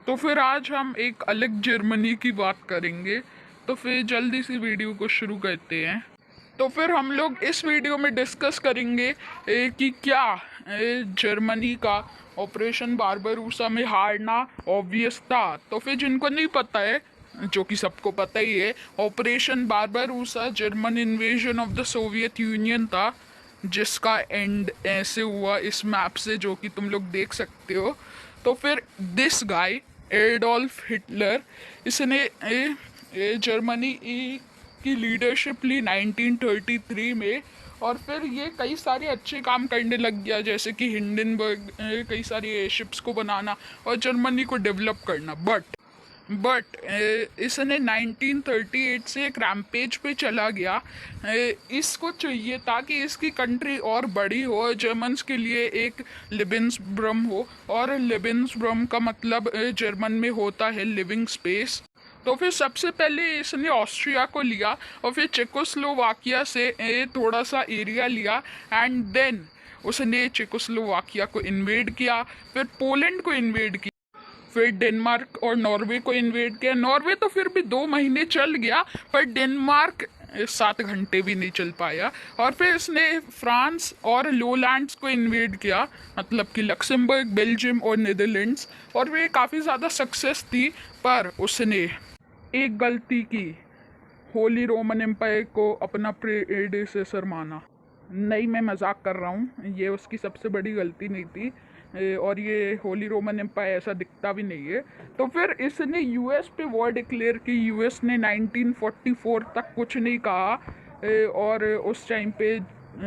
तो फिर आज हम एक अलग जर्मनी की बात करेंगे। तो फिर जल्दी से वीडियो को शुरू करते हैं। तो फिर हम लोग इस वीडियो में डिस्कस करेंगे कि क्या जर्मनी का ऑपरेशन बारबरूसा में हारना ऑब्वियस था। तो फिर जिनको नहीं पता है, जो कि सबको पता ही है, Operation Barbarossa German invasion of the Soviet Union था, जिसका एंड ऐसे हुआ इस मैप से, जो कि तुम लोग देख सकते हो। तो फिर दिस गाय एडोल्फ हिटलर, इसने जर्मनी की लीडरशिप ली 1933 में। और फिर ये कई सारे अच्छे काम करने लग गया, जैसे कि हिंडनबर्ग, कई सारी एयरशिप्स को बनाना और जर्मनी को डेवलप करना। बट इसने 1938 से एक रैम्पेज पे चला गया। इसको चाहिए था कि इसकी कंट्री और बड़ी हो, जर्मन्स के लिए एक लिबिंसब्रम हो, और लिबिंसब्रम का मतलब जर्मन में होता है लिविंग स्पेस। तो फिर सबसे पहले इसने ऑस्ट्रिया को लिया और फिर चेकोस्लोवाकिया से थोड़ा सा एरिया लिया, एंड देन उसने चेकोस्लोवाकिया को इन्वेड किया, फिर पोलैंड को इन्वेड किया, फिर डेनमार्क और नॉर्वे को इन्वेड किया। नॉर्वे तो फिर भी 2 महीने चल गया, पर डेनमार्क 7 घंटे भी नहीं चल पाया। और फिर इसने फ्रांस और लोलैंड्स को इन्वेड किया, मतलब कि लक्समबर्ग, बेल्जियम और नीदरलैंड्स। और वे काफ़ी ज़्यादा सक्सेस थी, पर उसने एक गलती की, होली रोमन एम्पायर को अपना प्रेडेसेसर माना। नहीं, मैं मजाक कर रहा हूँ, ये उसकी सबसे बड़ी गलती नहीं थी। और ये होली रोमन एम्पायर ऐसा दिखता भी नहीं है। तो फिर इसने यूएस पे वॉर डिक्लेयर की। यूएस ने 1944 तक कुछ नहीं कहा, और उस टाइम पे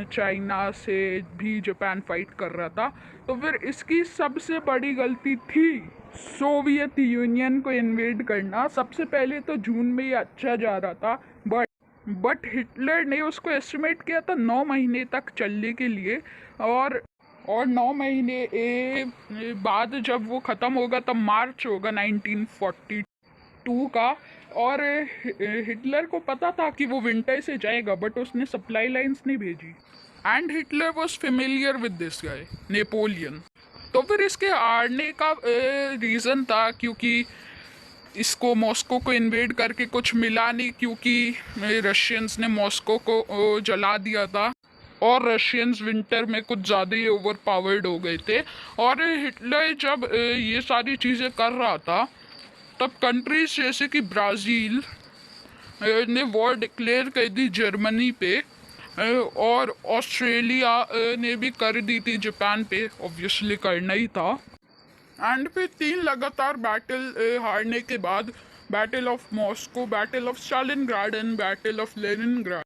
चाइना से भी जापान फाइट कर रहा था। तो फिर इसकी सबसे बड़ी गलती थी सोवियत यूनियन को इन्वेड करना। सबसे पहले तो जून में ये अच्छा जा रहा था, बट हिटलर ने उसको एस्टिमेट किया था 9 महीने तक चलने के लिए। और 9 महीने बाद जब वो ख़त्म होगा तब मार्च होगा 1942 का। और हिटलर को पता था कि वो विंटर से जाएगा, बट उसने सप्लाई लाइंस नहीं भेजी। And Hitler was familiar with this guy Napoleon. तो फिर इसके हारने का रीज़न था क्योंकि इसको मॉस्को को इन्वेड करके कुछ मिला नहीं, क्योंकि रशियंस ने मॉस्को को जला दिया था, और रशियंस विंटर में कुछ ज़्यादा ही ओवर पावर्ड हो गए थे। और हिटलर जब ये सारी चीज़ें कर रहा था, तब कंट्रीज जैसे कि ब्राज़ील ने वॉर डिक्लेयर कर दी जर्मनी पे, और ऑस्ट्रेलिया ने भी कर दी थी जापान पे, ऑब्वियसली करना ही था। एंड फिर 3 लगातार बैटल हारने के बाद, battle of Moscow, battle of Stalingrad and battle of Leningrad,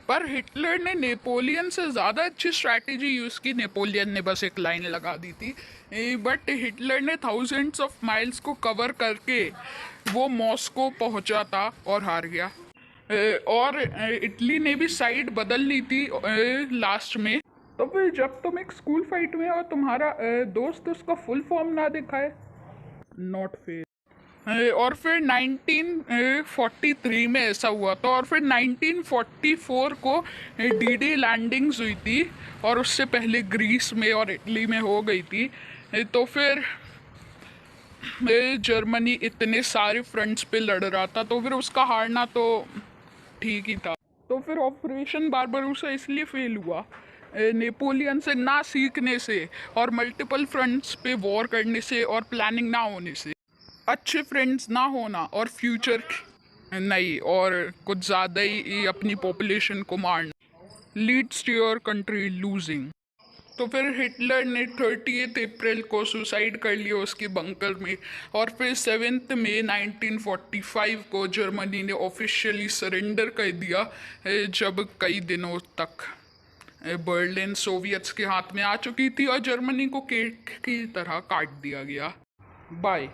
पर हिटलर ने नेपोलियन से ज़्यादा अच्छी स्ट्रैटेजी यूज़ की। नेपोलियन ने बस एक लाइन लगा दी थी, बट हिटलर ने थाउजेंड्स ऑफ माइल्स को कवर करके वो मॉस्को पहुंचा था और हार गया। और इटली ने भी साइड बदल ली थी लास्ट में। तो फिर जब तुम एक स्कूल फाइट में और तुम्हारा दोस्त उसका फुल फॉर्म ना दिखाए, नॉट फेयर। और फिर 1943 में ऐसा हुआ था। और फिर 1944 को डी लैंडिंग्स हुई थी, और उससे पहले ग्रीस में और इटली में हो गई थी। तो फिर जर्मनी इतने सारे फ्रंट्स पे लड़ रहा था, तो फिर उसका हारना तो ठीक ही था। तो फिर ऑपरेशन बारबरूसा इसलिए फेल हुआ, नेपोलियन से ना सीखने से, और मल्टीपल फ्रंट्स पे वॉर करने से, और प्लानिंग ना होने से, अच्छे फ्रेंड्स ना होना, और फ्यूचर नहीं, और कुछ ज़्यादा ही अपनी पॉपुलेशन को मारना, leads to your country losing. तो फिर हिटलर ने 30 अप्रैल को सुसाइड कर लिया उसके बंकर में। और फिर 7 मई 1945 को जर्मनी ने ऑफिशियली सरेंडर कर दिया, जब कई दिनों तक बर्लिन सोवियट्स के हाथ में आ चुकी थी और जर्मनी को केक की तरह काट दिया गया। बाय।